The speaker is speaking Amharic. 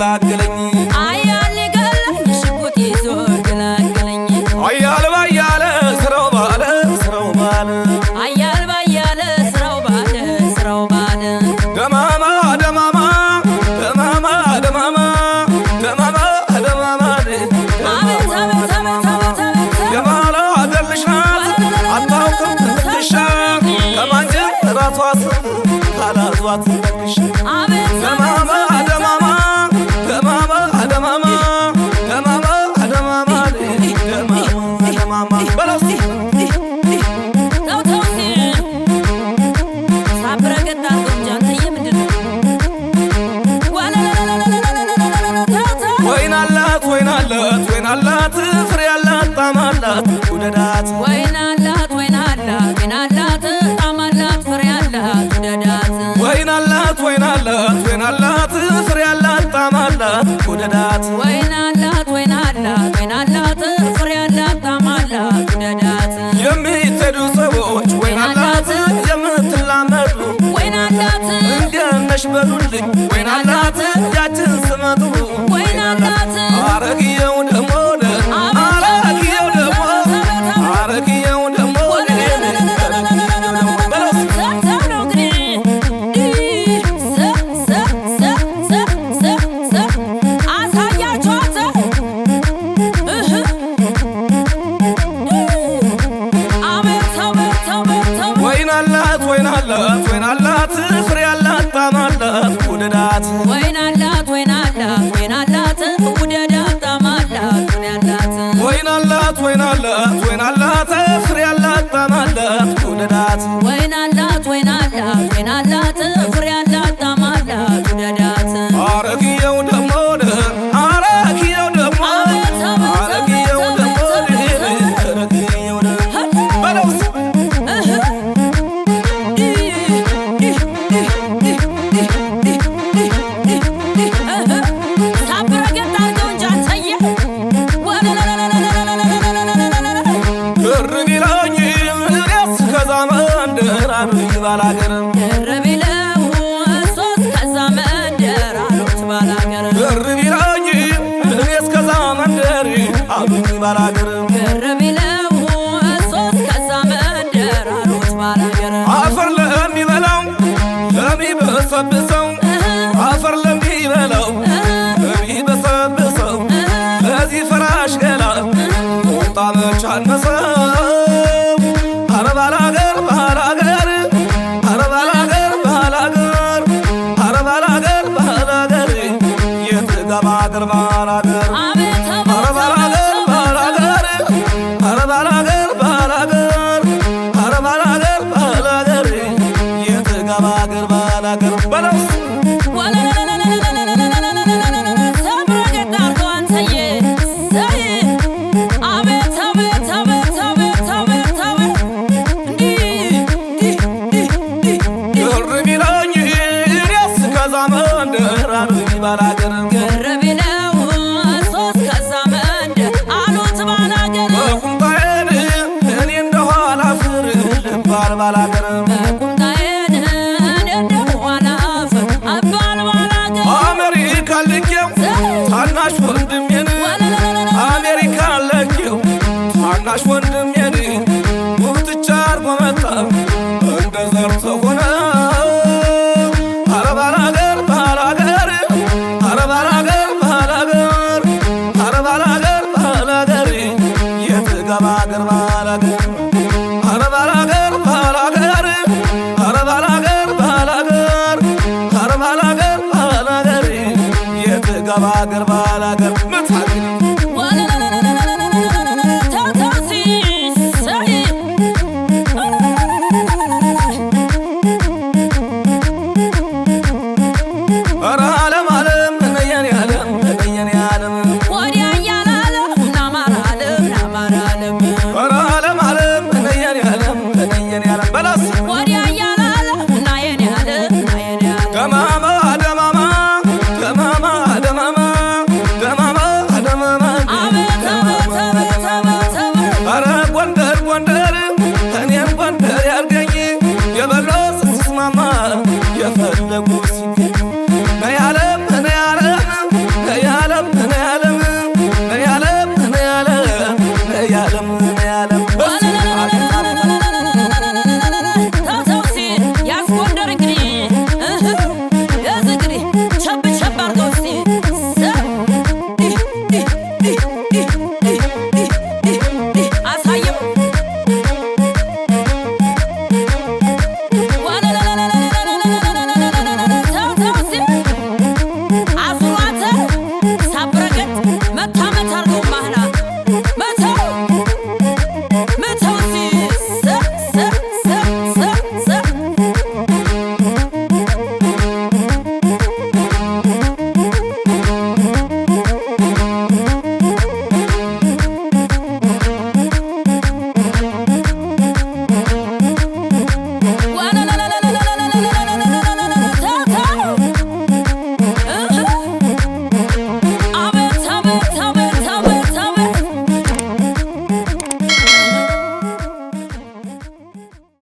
ገላገለኝ አያል ገለኝ ሽጉጥ ይዞ ገላገለኝ አያል ባያለ ስራው ባለ ስራው ባለ አያል ባያለ ስራው ባለ ስራው ባለ ደማማ ደማማ ደማማ ደማማ ደማማ ደማማ አቤት አቤት አቤት አቤት አቤት የባለ አገር ልጅ ናት አታውቅም ትንሽ ከማንጀት ራሷ ስም ካላዟት ትንሽ አቤት ደማማ ደማማ ደማማ ደማማ ደማማ ደማማ ደማማ ደማማ በለስ ተው ተው ሳብረገጣ ጃንተዬ ምንድነው ወይናላት ወይናላት ወይናላት ፍሬ ያላት ጣማላት ውደዳት ወይናላት ወይናላት ወይናላት ጣማላት ፍሬ ያላት ውደዳት ወይናላት ወይናላት ወይናላት ፍሬ ያላት ጣማላት ውደዳት ወይናላት ወይናላት ወይናላት ፍሬ ያላት ጣማላት ውደዳት የሚትሄዱ ሰዎች ወይናላት የምትላመዱ ወይናላት እንደነሽ በሉልኝ ወይናላት ያችን ስመጡ ወይናላት አረግየው ደሞ አረግየው ደሞ አረግየው ደሞ ወይናላት ወይናላት ወይናላት ፍሬ ያላት ጣማላት ውደዳት ወይናላት ወይናላት ወይናላት ውደዳት ጣማላት ውደዳት ወይናላት ወይናላት ወይናላት ፍሬ ያላት ጣማላት ውደዳት ወይናላት ወይናላት ወይናላት ፍሬ ያላት ጣማላት ውደዳት አረግየው ደሞ አረግየው ደሞ አረግየው ደሞ አረግየው ደሞ በለውስ ባላገርም ረቢለው ሶስት ከዛ መንደር አሉት ባላገር ረቢላኝ እኔስ ከዛ መንደር አሉኝ ባላገርም ረቢለው ሶስት ከዛ መንደር አሉት ባላገር አፈር ለሚበላው ለሚበሰብሰው አፈር ለሚበላው ለሚበሰብሰው ለዚህ ፍራሽ ገላ ቁጣ መች አነሰው ኧረ ባላገር ባላገር ባላገር ባላገር አቤት ኧረ ባላገር ባላገር ኧረ ባላገር ባላገር ኧረ ባላገር ባላገር የትገባ አገር ባላገር በለስ ገርቢለኝ እኔስ ከዛ መንደር አሉኝ ባላገር ገረቢለው ሶስት ከዛ መንደር አሉት ባላገር በቁምጣዬን እኔ እንደኋላ ፍር ልባል ባላገር ቁምጣዬን እኔ እንደኋላ ፍር አባል ባላገር አሜሪካ ልኬው ታናሽ ወንድሜን አሜሪካ ልኬው ታናሽ ወንድሜን ጉብትቻ አርጎ መጣ እንደ ዘርቶ ሆነ ኧረ ባላገር ባላገር ኧረ ባላገር ባላገር ኧረ ባላገር ባላገር የትገባ አገር ባላገር ኧረ ባላገር ባላገር ኧረ ባላገር ባላገር ኧረ ባላገር ባላገር የትገባ አገር ባላገር ምታግኝ ደማማ ደማማ ደማማ ደማማ ደማማ አድርገው